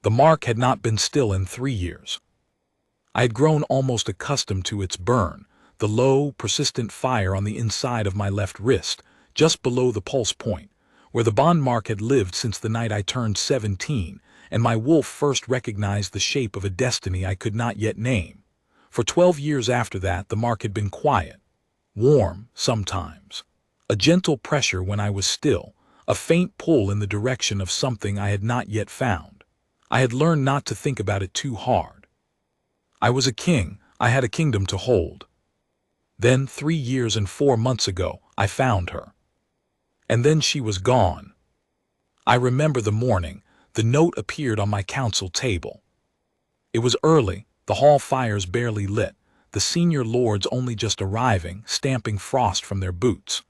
The mark had not been still in 3 years. I had grown almost accustomed to its burn, the low, persistent fire on the inside of my left wrist, just below the pulse point, where the bond mark had lived since the night I turned 17, and my wolf first recognized the shape of a destiny I could not yet name. For 12 years after that, the mark had been quiet, warm sometimes, a gentle pressure when I was still, a faint pull in the direction of something I had not yet found. I had learned not to think about it too hard. I was a king, I had a kingdom to hold. Then 3 years and 4 months ago, I found her. And then she was gone. I remember the morning, the note appeared on my council table. It was early, the hall fires barely lit, the senior lords only just arriving, stamping frost from their boots.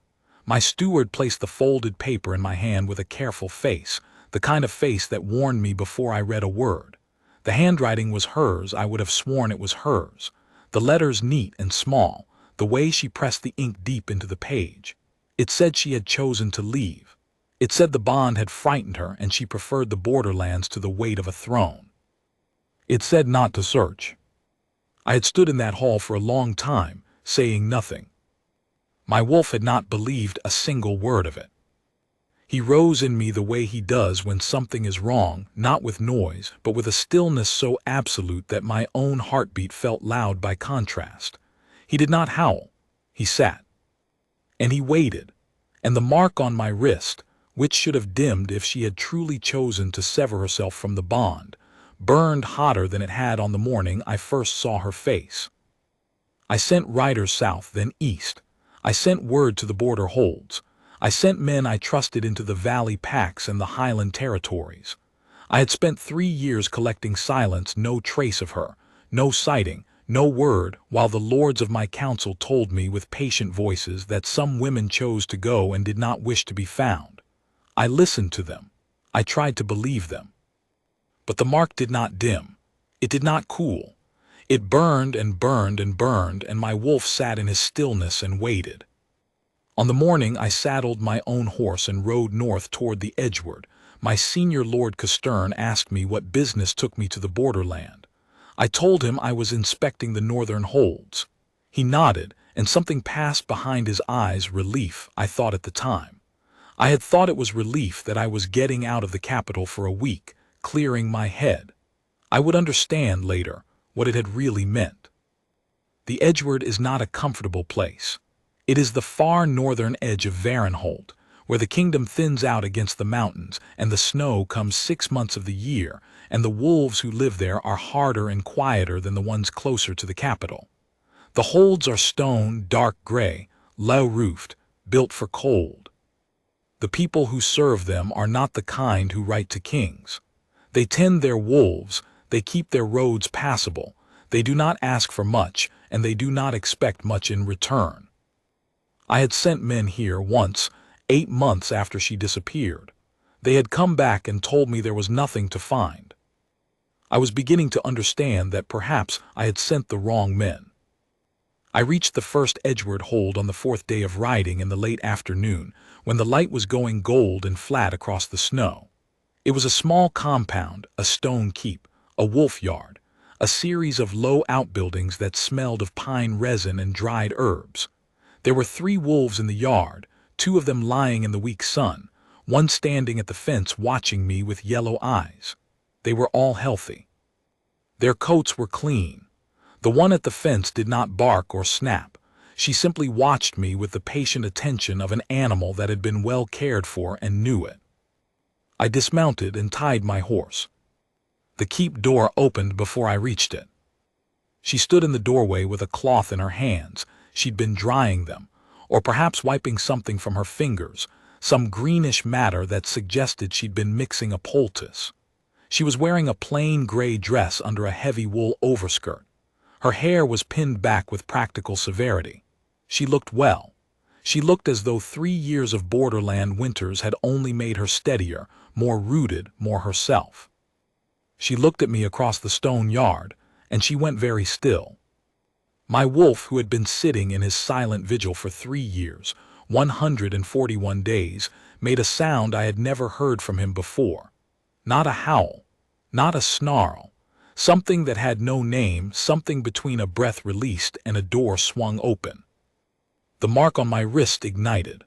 My steward placed the folded paper in my hand with a careful face, the kind of face that warned me before I read a word. The handwriting was hers, I would have sworn it was hers. The letters neat and small, the way she pressed the ink deep into the page. It said she had chosen to leave. It said the bond had frightened her and she preferred the borderlands to the weight of a throne. It said not to search. I had stood in that hall for a long time, saying nothing. My wolf had not believed a single word of it. He rose in me the way he does when something is wrong, not with noise, but with a stillness so absolute that my own heartbeat felt loud by contrast. He did not howl. He sat. And he waited. And the mark on my wrist, which should have dimmed if she had truly chosen to sever herself from the bond, burned hotter than it had on the morning I first saw her face. I sent riders south, then east. I sent word to the border holds. I sent men I trusted into the valley packs and the highland territories. I had spent 3 years collecting silence, no trace of her, no sighting, no word, while the lords of my council told me with patient voices that some women chose to go and did not wish to be found. I listened to them. I tried to believe them. But the mark did not dim. It did not cool. It burned and burned and burned, and my wolf sat in his stillness and waited. On the morning I saddled my own horse and rode north toward the Edgewood, my senior Lord Castern asked me what business took me to the borderland. I told him I was inspecting the northern holds. He nodded, and something passed behind his eyes, relief, I thought at the time. I had thought it was relief that I was getting out of the capital for a week, clearing my head. I would understand later what it had really meant. The Edgewood is not a comfortable place. It is the far northern edge of Varenhold, where the kingdom thins out against the mountains, and the snow comes 6 months of the year, and the wolves who live there are harder and quieter than the ones closer to the capital. The holds are stone, dark gray, low-roofed, built for cold. The people who serve them are not the kind who write to kings. They tend their wolves, they keep their roads passable, they do not ask for much, and they do not expect much in return. I had sent men here once, 8 months after she disappeared. They had come back and told me there was nothing to find. I was beginning to understand that perhaps I had sent the wrong men. I reached the first Edgewood hold on the 4th day of riding in the late afternoon, when the light was going gold and flat across the snow. It was a small compound, a stone keep, a wolf yard, a series of low outbuildings that smelled of pine resin and dried herbs. There were 3 wolves in the yard, 2 of them lying in the weak sun, one standing at the fence watching me with yellow eyes. They were all healthy. Their coats were clean. The one at the fence did not bark or snap. She simply watched me with the patient attention of an animal that had been well cared for and knew it. I dismounted and tied my horse. The keep door opened before I reached it. She stood in the doorway with a cloth in her hands. She'd been drying them, or perhaps wiping something from her fingers, some greenish matter that suggested she'd been mixing a poultice. She was wearing a plain gray dress under a heavy wool overskirt. Her hair was pinned back with practical severity. She looked well. She looked as though 3 years of borderland winters had only made her steadier, more rooted, more herself. She looked at me across the stone yard, and she went very still. My wolf, who had been sitting in his silent vigil for 3 years, 141 days, made a sound I had never heard from him before. Not a howl, not a snarl. Something that had no name, something between a breath released and a door swung open. The mark on my wrist ignited.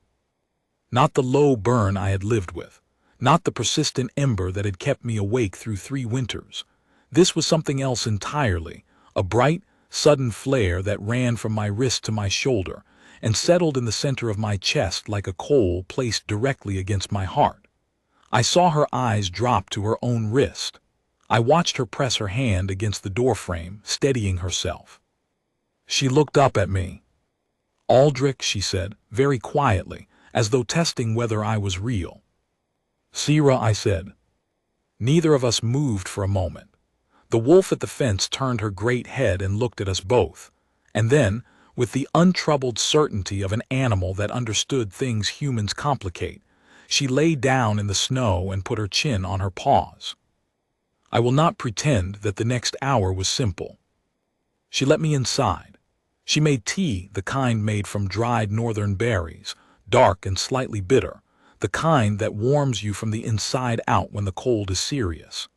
Not the low burn I had lived with. Not the persistent ember that had kept me awake through 3 winters. This was something else entirely, a bright, sudden flare that ran from my wrist to my shoulder and settled in the center of my chest like a coal placed directly against my heart. I saw her eyes drop to her own wrist. I watched her press her hand against the doorframe, steadying herself. She looked up at me. "Aldrich," she said, very quietly, as though testing whether I was real. "Sierra," I said. Neither of us moved for a moment. The wolf at the fence turned her great head and looked at us both, and then, with the untroubled certainty of an animal that understood things humans complicate, she lay down in the snow and put her chin on her paws. I will not pretend that the next hour was simple. She let me inside. She made tea, the kind made from dried northern berries, dark and slightly bitter, the kind that warms you from the inside out when the cold is serious.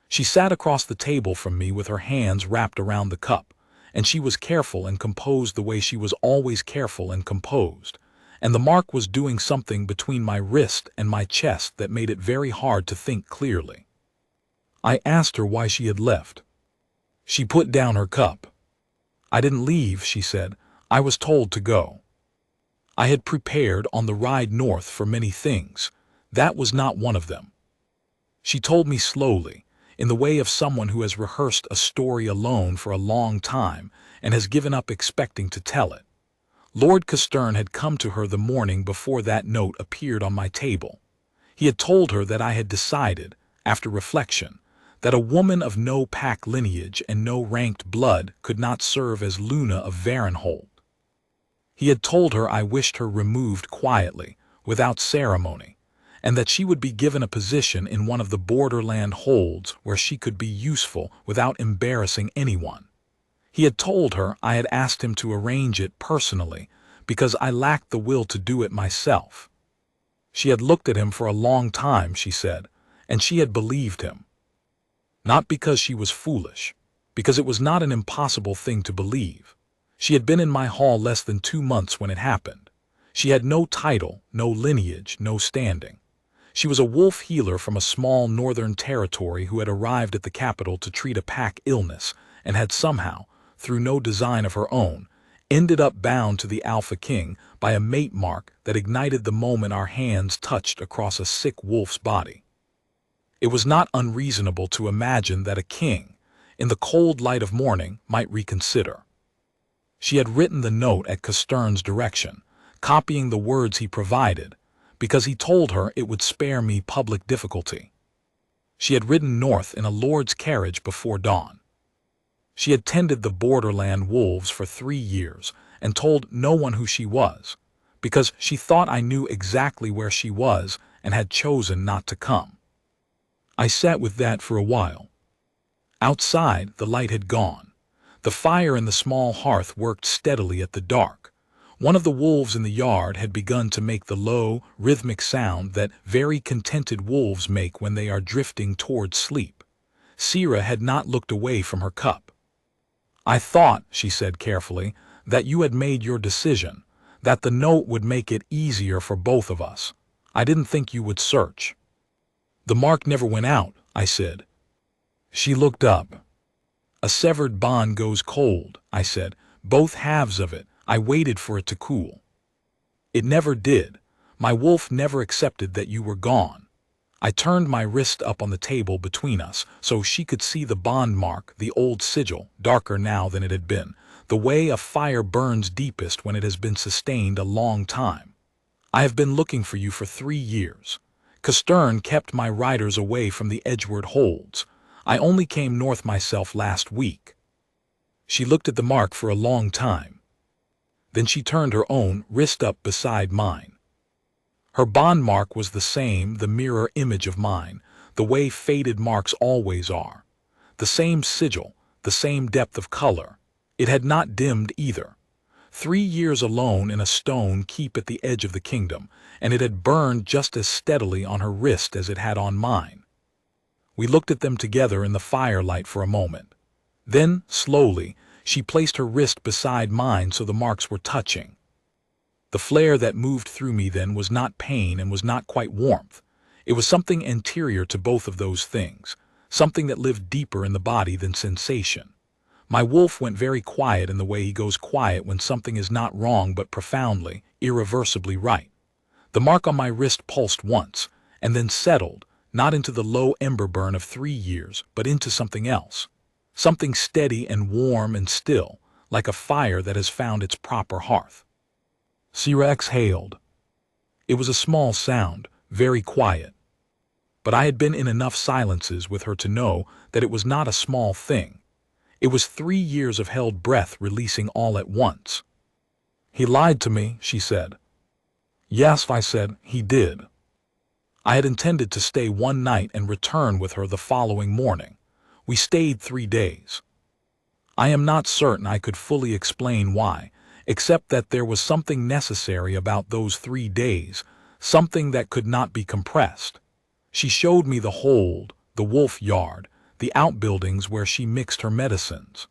She sat across the table from me with her hands wrapped around the cup, and she was careful and composed the way she was always careful and composed, and the mark was doing something between my wrist and my chest that made it very hard to think clearly. I asked her why she had left. She put down her cup. "I didn't leave," she said. "I was told to go." I had prepared on the ride north for many things. That was not one of them. She told me slowly, in the way of someone who has rehearsed a story alone for a long time and has given up expecting to tell it. Lord Castern had come to her the morning before that note appeared on my table. He had told her that I had decided, after reflection, that a woman of no pack lineage and no ranked blood could not serve as Luna of Varenhold. He had told her I wished her removed quietly, without ceremony, and that she would be given a position in one of the borderland holds where she could be useful without embarrassing anyone. He had told her I had asked him to arrange it personally because I lacked the will to do it myself. She had looked at him for a long time, she said, and she had believed him. Not because she was foolish, because it was not an impossible thing to believe. She had been in my hall less than 2 months when it happened. She had no title, no lineage, no standing. She was a wolf healer from a small northern territory who had arrived at the capital to treat a pack illness and had somehow, through no design of her own, ended up bound to the Alpha King by a mate mark that ignited the moment our hands touched across a sick wolf's body. It was not unreasonable to imagine that a king, in the cold light of morning, might reconsider. She had written the note at Castern's direction, copying the words he provided, because he told her it would spare me public difficulty. She had ridden north in a lord's carriage before dawn. She had tended the borderland wolves for 3 years and told no one who she was, because she thought I knew exactly where she was and had chosen not to come. I sat with that for a while. Outside, the light had gone. The fire in the small hearth worked steadily at the dark. One of the wolves in the yard had begun to make the low, rhythmic sound that very contented wolves make when they are drifting towards sleep. Sierra had not looked away from her cup. "I thought," she said carefully, "that you had made your decision, that the note would make it easier for both of us. I didn't think you would search." "The mark never went out," I said. She looked up. "A severed bond goes cold," I said. "Both halves of it. I waited for it to cool." "It never did. My wolf never accepted that you were gone." I turned my wrist up on the table between us so she could see the bond mark, the old sigil, darker now than it had been, the way a fire burns deepest when it has been sustained a long time. "I have been looking for you for 3 years. Castern kept my riders away from the Edgewood holds. I only came north myself last week." She looked at the mark for a long time. Then she turned her own wrist up beside mine. Her bond mark was the same, the mirror image of mine, the way faded marks always are. The same sigil, the same depth of color. It had not dimmed either. 3 years alone in a stone keep at the edge of the kingdom, and it had burned just as steadily on her wrist as it had on mine. We looked at them together in the firelight for a moment. Then, slowly, she placed her wrist beside mine so the marks were touching. The flare that moved through me then was not pain and was not quite warmth. It was something anterior to both of those things, something that lived deeper in the body than sensation. My wolf went very quiet in the way he goes quiet when something is not wrong but profoundly, irreversibly right. The mark on my wrist pulsed once, and then settled, not into the low ember burn of 3 years, but into something else. Something steady and warm and still, like a fire that has found its proper hearth. Sierra exhaled. It was a small sound, very quiet. But I had been in enough silences with her to know that it was not a small thing. It was 3 years of held breath releasing all at once. "He lied to me," she said. "Yes," I said, "he did." I had intended to stay one night and return with her the following morning. We stayed 3 days. I am not certain I could fully explain why, except that there was something necessary about those 3 days, something that could not be compressed. She showed me the hold, the wolf yard, the outbuildings where she mixed her medicines.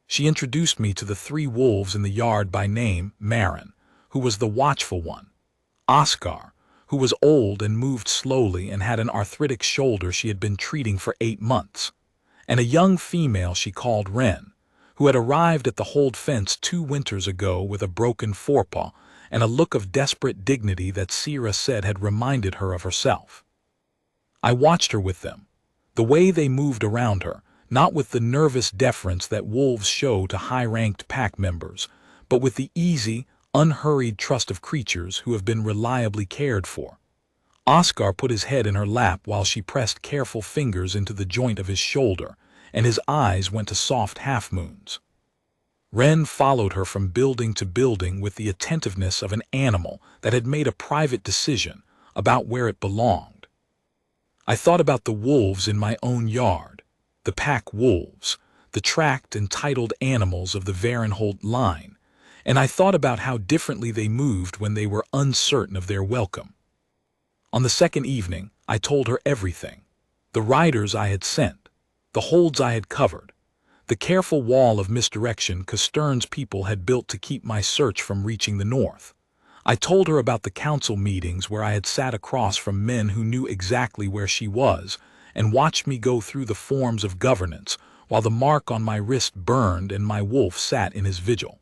She introduced me to the 3 wolves in the yard by name, Marin, who was the watchful one, Oscar, who was old and moved slowly and had an arthritic shoulder she had been treating for 8 months, and a young female she called Wren, who had arrived at the hold fence 2 winters ago with a broken forepaw and a look of desperate dignity that Sierra said had reminded her of herself. I watched her with them, the way they moved around her, not with the nervous deference that wolves show to high-ranked pack members, but with the easy, unhurried trust of creatures who have been reliably cared for. Oscar put his head in her lap while she pressed careful fingers into the joint of his shoulder, and his eyes went to soft half-moons. Wren followed her from building to building with the attentiveness of an animal that had made a private decision about where it belonged. I thought about the wolves in my own yard, the pack wolves, the tracked and titled animals of the Varenholt line, and I thought about how differently they moved when they were uncertain of their welcome. On the second evening, I told her everything: the riders I had sent, the holds I had covered, the careful wall of misdirection Castern's people had built to keep my search from reaching the north. I told her about the council meetings where I had sat across from men who knew exactly where she was and watched me go through the forms of governance while the mark on my wrist burned and my wolf sat in his vigil.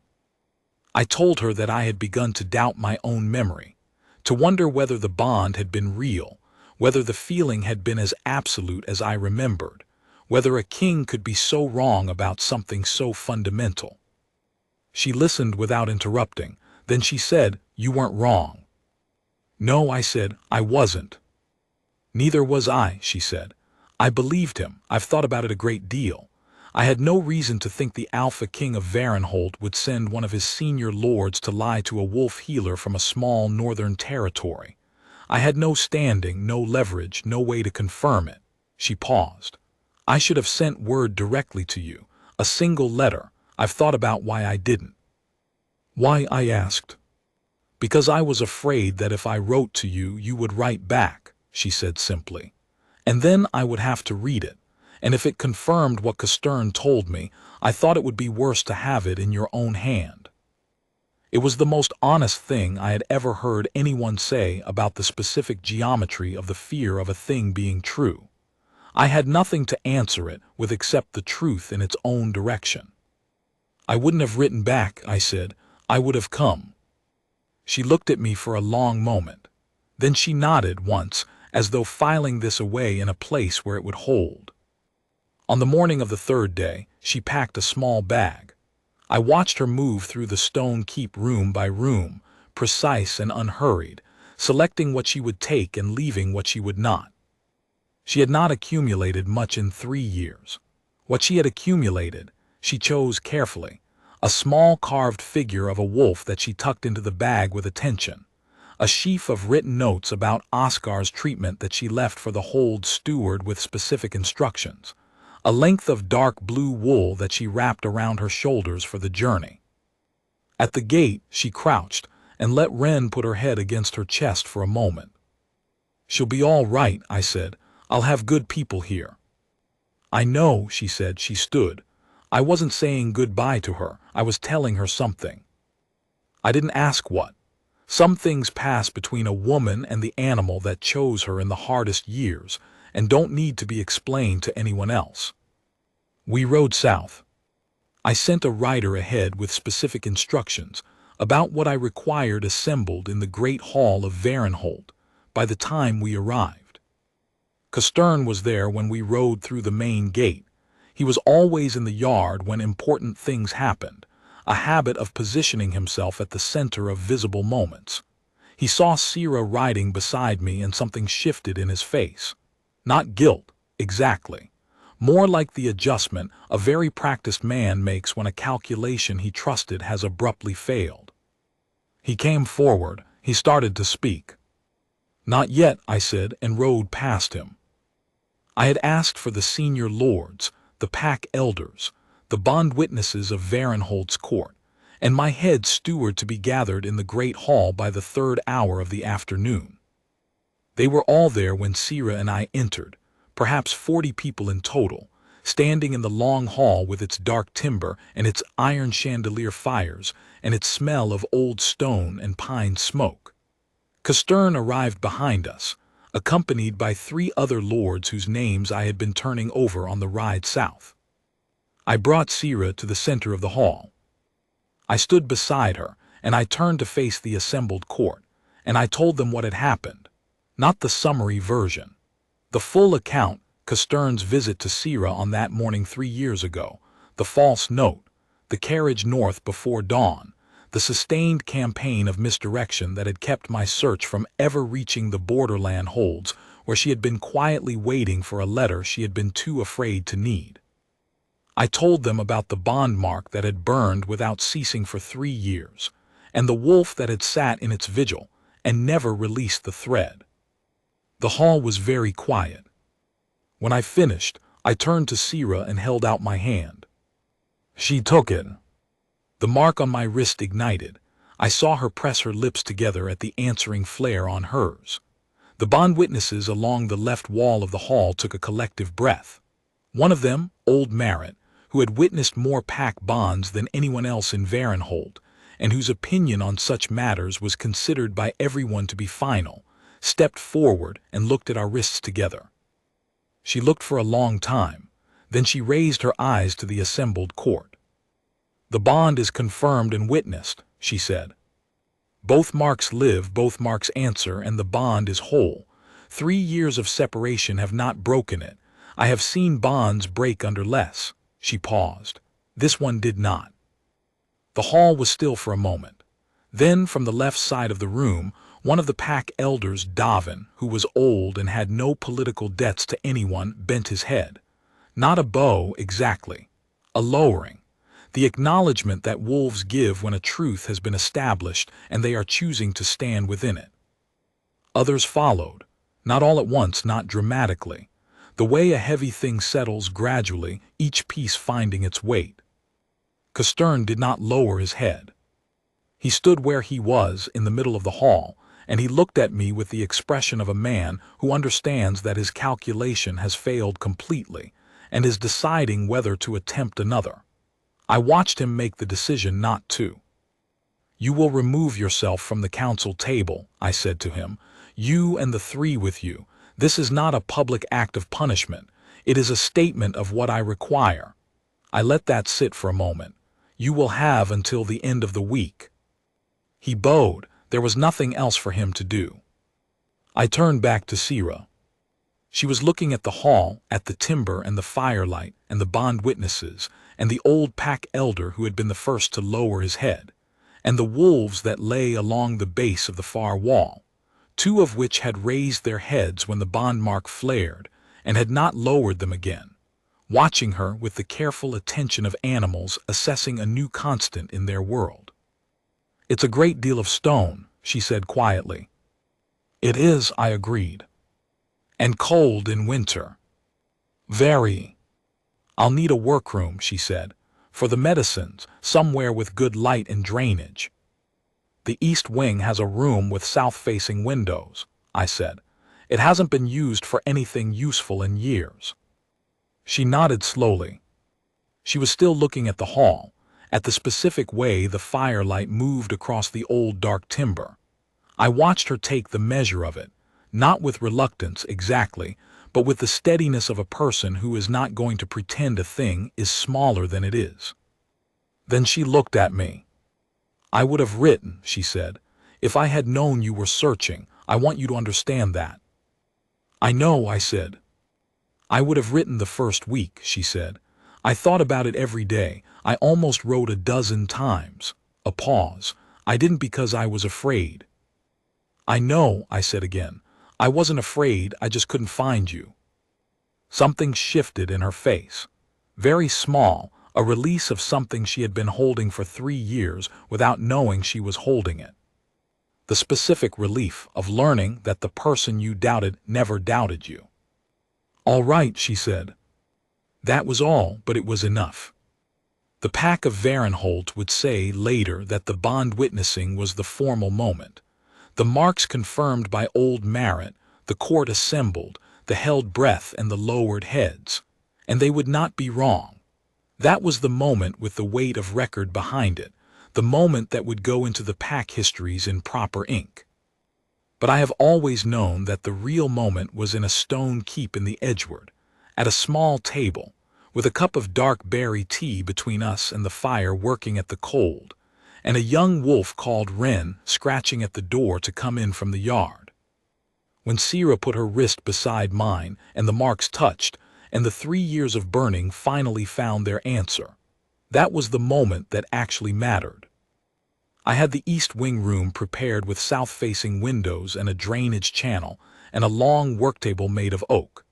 I told her that I had begun to doubt my own memory, to wonder whether the bond had been real, whether the feeling had been as absolute as I remembered, whether a king could be so wrong about something so fundamental. She listened without interrupting. Then she said, "You weren't wrong." "No," I said, "I wasn't." "Neither was I," she said. "I believed him. I've thought about it a great deal. I had no reason to think the Alpha King of Varenholt would send one of his senior lords to lie to a wolf healer from a small northern territory. I had no standing, no leverage, no way to confirm it." She paused. "I should have sent word directly to you, a single letter. I've thought about why I didn't." "Why?" I asked. "Because I was afraid that if I wrote to you, you would write back," she said simply. "And then I would have to read it, and if it confirmed what Castern told me, I thought it would be worse to have it in your own hand." It was the most honest thing I had ever heard anyone say about the specific geometry of the fear of a thing being true. I had nothing to answer it with except the truth in its own direction. "I wouldn't have written back," I said. "I would have come." She looked at me for a long moment. Then she nodded once, as though filing this away in a place where it would hold. On the morning of the 3rd day, she packed a small bag. I watched her move through the stone keep room by room, precise and unhurried, selecting what she would take and leaving what she would not. She had not accumulated much in 3 years. What she had accumulated, she chose carefully. A small carved figure of a wolf that she tucked into the bag with attention. A sheaf of written notes about Oscar's treatment that she left for the hold steward with specific instructions. A length of dark blue wool that she wrapped around her shoulders for the journey. At the gate, she crouched and let Wren put her head against her chest for a moment. "She'll be all right," I said. I'll have good people here." "I know," she said. She stood. I wasn't saying goodbye to her. I was telling her something. I didn't ask what. Some things pass between a woman and the animal that chose her in the hardest years and don't need to be explained to anyone else. We rode south. I sent a rider ahead with specific instructions about what I required assembled in the great hall of Varenhold by the time we arrived. Castern was there when we rode through the main gate. He was always in the yard when important things happened, a habit of positioning himself at the center of visible moments. He saw Sira riding beside me and something shifted in his face. Not guilt, exactly. More like the adjustment a very practiced man makes when a calculation he trusted has abruptly failed. He came forward. He started to speak. "Not yet," I said, and rode past him. I had asked for the senior lords, the pack elders, the bond witnesses of Varenhold's court, and my head steward to be gathered in the great hall by the 3rd hour of the afternoon. They were all there when Sira and I entered, perhaps 40 people in total, standing in the long hall with its dark timber and its iron chandelier fires and its smell of old stone and pine smoke. Castern arrived behind us, accompanied by 3 other lords whose names I had been turning over on the ride south. I brought Sira to the center of the hall. I stood beside her, and I turned to face the assembled court, and I told them what had happened. Not the summary version. The full account, Castern's visit to Sira on that morning 3 years ago, the false note, the carriage north before dawn, the sustained campaign of misdirection that had kept my search from ever reaching the borderland holds where she had been quietly waiting for a letter she had been too afraid to need. I told them about the bond mark that had burned without ceasing for 3 years, and the wolf that had sat in its vigil and never released the thread. The hall was very quiet. When I finished, I turned to Sira and held out my hand. She took it. The mark on my wrist ignited. I saw her press her lips together at the answering flare on hers. The bond witnesses along the left wall of the hall took a collective breath. One of them, old Merritt, who had witnessed more pack bonds than anyone else in Varenhold, and whose opinion on such matters was considered by everyone to be final, stepped forward and looked at our wrists together. She looked for a long time. Then she raised her eyes to the assembled court. "The bond is confirmed and witnessed," she said. "Both marks live, both marks answer, and the bond is whole. 3 years of separation have not broken it. I have seen bonds break under less." She paused. This one did not. The hall was still for a moment. Then, from the left side of the room, one of the pack elders, Davin, who was old and had no political debts to anyone, bent his head. Not a bow, exactly. A lowering. The acknowledgement that wolves give when a truth has been established and they are choosing to stand within it. Others followed. Not all at once, not dramatically. The way a heavy thing settles gradually, each piece finding its weight. Castern did not lower his head. He stood where he was, in the middle of the hall, and he looked at me with the expression of a man who understands that his calculation has failed completely and is deciding whether to attempt another. I watched him make the decision not to. "You will remove yourself from the council table," I said to him. "You and the 3 with you. This is not a public act of punishment. It is a statement of what I require." I let that sit for a moment. "You will have until the end of the week." He bowed. There was nothing else for him to do. I turned back to Sira. She was looking at the hall, at the timber and the firelight and the bond witnesses and the old pack elder who had been the first to lower his head, and the wolves that lay along the base of the far wall, 2 of which had raised their heads when the bond mark flared and had not lowered them again, watching her with the careful attention of animals assessing a new constant in their world. "It's a great deal of stone," she said quietly. "It is," I agreed. "And cold in winter." "Very." "I'll need a workroom," she said, "for the medicines, somewhere with good light and drainage." "The east wing has a room with south-facing windows," I said, It hasn't been used for anything useful in years." She nodded slowly. She was still looking at the hall, at the specific way the firelight moved across the old dark timber. I watched her take the measure of it, not with reluctance exactly, but with the steadiness of a person who is not going to pretend a thing is smaller than it is. Then she looked at me. "I would have written," she said, "if I had known you were searching. I want you to understand that." "I know," I said. "I would have written the first week," she said. "I thought about it every day. I almost wrote a dozen times." A pause. "I didn't because I was afraid." "I know," I said again. "I wasn't afraid, I just couldn't find you." Something shifted in her face. Very small, a release of something she had been holding for 3 years without knowing she was holding it. The specific relief of learning that the person you doubted never doubted you. "All right," she said. That was all, but it was enough. The pack of Varenholt would say later that the bond witnessing was the formal moment. The marks confirmed by old Marit, the court assembled, the held breath and the lowered heads. And they would not be wrong. That was the moment with the weight of record behind it, the moment that would go into the pack histories in proper ink. But I have always known that the real moment was in a stone keep in the Edgewood, at a small table, with a cup of dark berry tea between us and the fire working at the cold, and a young wolf called Wren scratching at the door to come in from the yard. When Sira put her wrist beside mine and the marks touched, and the 3 years of burning finally found their answer, that was the moment that actually mattered. I had the east wing room prepared with south-facing windows and a drainage channel, and a long worktable made of oak.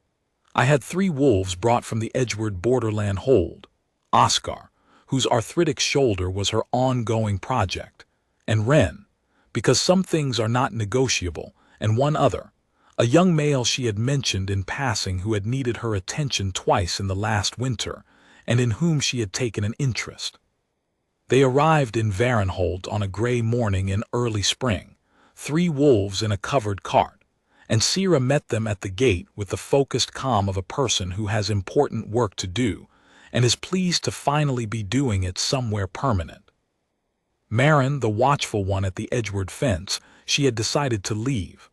I had 3 wolves brought from the Edgewood borderland hold, Oscar, whose arthritic shoulder was her ongoing project, and Wren, because some things are not negotiable, and one other, a young male she had mentioned in passing who had needed her attention twice in the last winter, and in whom she had taken an interest. They arrived in Varenholt on a gray morning in early spring, 3 wolves in a covered cart, and Sira met them at the gate with the focused calm of a person who has important work to do, and is pleased to finally be doing it somewhere permanent. Marin, the watchful one at the Edgewood fence, she had decided to leave.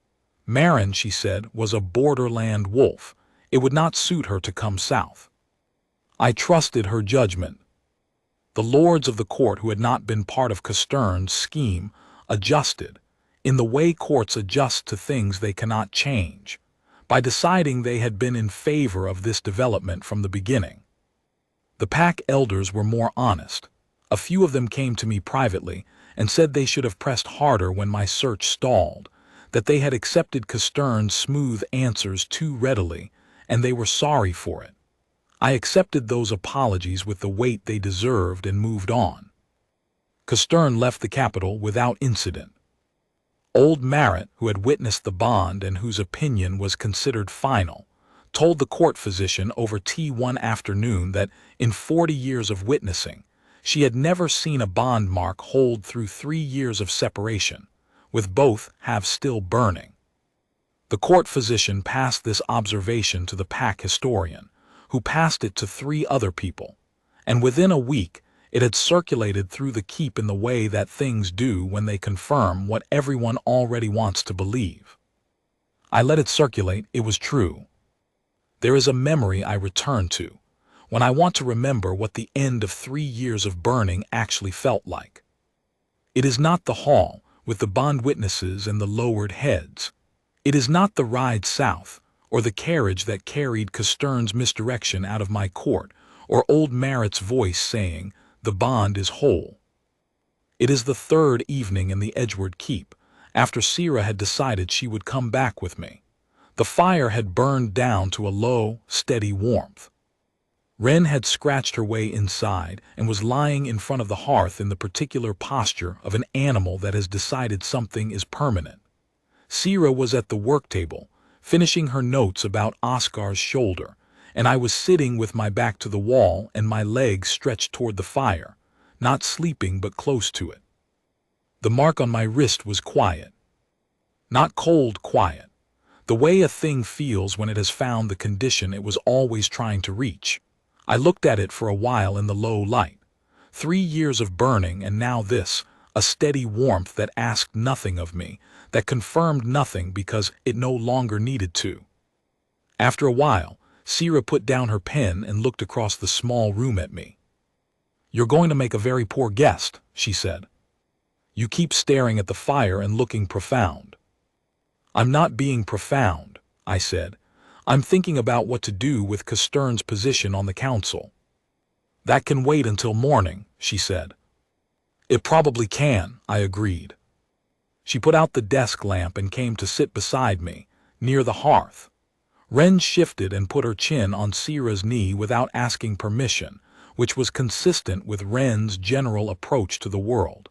Marin, she said, was a borderland wolf. It would not suit her to come south. I trusted her judgment. The lords of the court who had not been part of Castern's scheme adjusted, in the way courts adjust to things they cannot change, by deciding they had been in favor of this development from the beginning. The pack elders were more honest. A few of them came to me privately and said they should have pressed harder when my search stalled, that they had accepted Castern's smooth answers too readily, and they were sorry for it. I accepted those apologies with the weight they deserved and moved on. Castern left the capital without incident. Old Marit, who had witnessed the bond and whose opinion was considered final, told the court physician over tea one afternoon that in 40 years of witnessing, she had never seen a bond mark hold through 3 years of separation, with both halves still burning. The court physician passed this observation to the pack historian, who passed it to 3 other people, and within a week it had circulated through the keep in the way that things do when they confirm what everyone already wants to believe. I let it circulate. It was true. There is a memory I return to when I want to remember what the end of 3 years of burning actually felt like. It is not the hall with the bond witnesses and the lowered heads. It is not the ride south, or the carriage that carried Castern's misdirection out of my court, or old Marit's voice saying, "The bond is whole." It is the 3rd evening in the Edgewood keep, after Sira had decided she would come back with me. The fire had burned down to a low, steady warmth. Wren had scratched her way inside and was lying in front of the hearth in the particular posture of an animal that has decided something is permanent. Sira was at the work table, finishing her notes about Oscar's shoulder, and I was sitting with my back to the wall and my legs stretched toward the fire, not sleeping but close to it. The mark on my wrist was quiet. Not cold quiet. the way a thing feels when it has found the condition it was always trying to reach. I looked at it for a while in the low light. 3 years of burning, and now this, a steady warmth that asked nothing of me, that confirmed nothing because it no longer needed to. After a while, Sierra put down her pen and looked across the small room at me. "You're going to make a very poor guest," she said. "You keep staring at the fire and looking profound." "I'm not being profound," I said. "I'm thinking about what to do with Castern's position on the council." "That can wait until morning," she said. "It probably can," I agreed. She put out the desk lamp and came to sit beside me, near the hearth. Wren shifted and put her chin on Sierra's knee without asking permission, which was consistent with Wren's general approach to the world.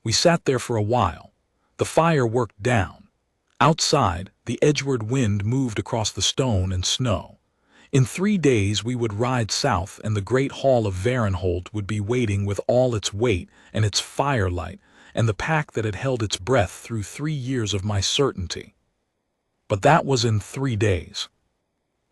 We sat there for a while. The fire worked down. Outside, the edgeward wind moved across the stone and snow. In 3 days we would ride south, and the great hall of Varenholt would be waiting with all its weight and its firelight and the pack that had held its breath through 3 years of my certainty. But that was in 3 days.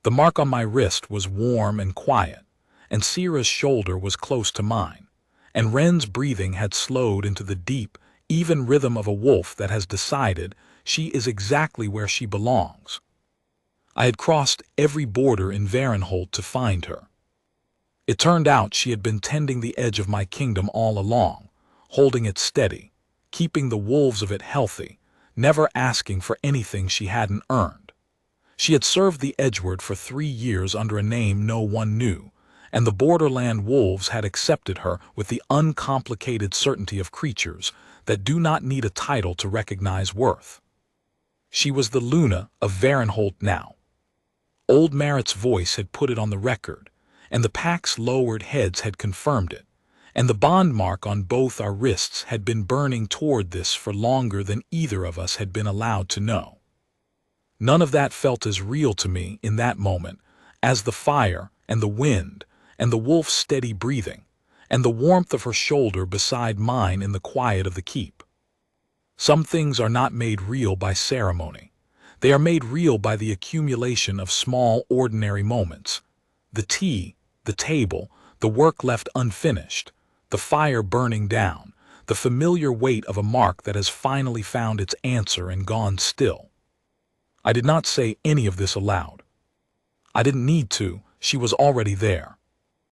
The mark on my wrist was warm and quiet, and Sierra's shoulder was close to mine, and Wren's breathing had slowed into the deep, even rhythm of a wolf that has decided she is exactly where she belongs. I had crossed every border in Varenholt to find her. It turned out she had been tending the edge of my kingdom all along, holding it steady, keeping the wolves of it healthy, never asking for anything she hadn't earned. She had served the Edgeward for 3 years under a name no one knew, and the borderland wolves had accepted her with the uncomplicated certainty of creatures that do not need a title to recognize worth. She was the Luna of Varenholt now. Old Marit's voice had put it on the record, and the pack's lowered heads had confirmed it, and the bond mark on both our wrists had been burning toward this for longer than either of us had been allowed to know. None of that felt as real to me in that moment as the fire and the wind and the wolf's steady breathing and the warmth of her shoulder beside mine in the quiet of the keep. Some things are not made real by ceremony. They are made real by the accumulation of small, ordinary moments. The tea, the table, the work left unfinished, the fire burning down, the familiar weight of a mark that has finally found its answer and gone still. I did not say any of this aloud. I didn't need to. She was already there.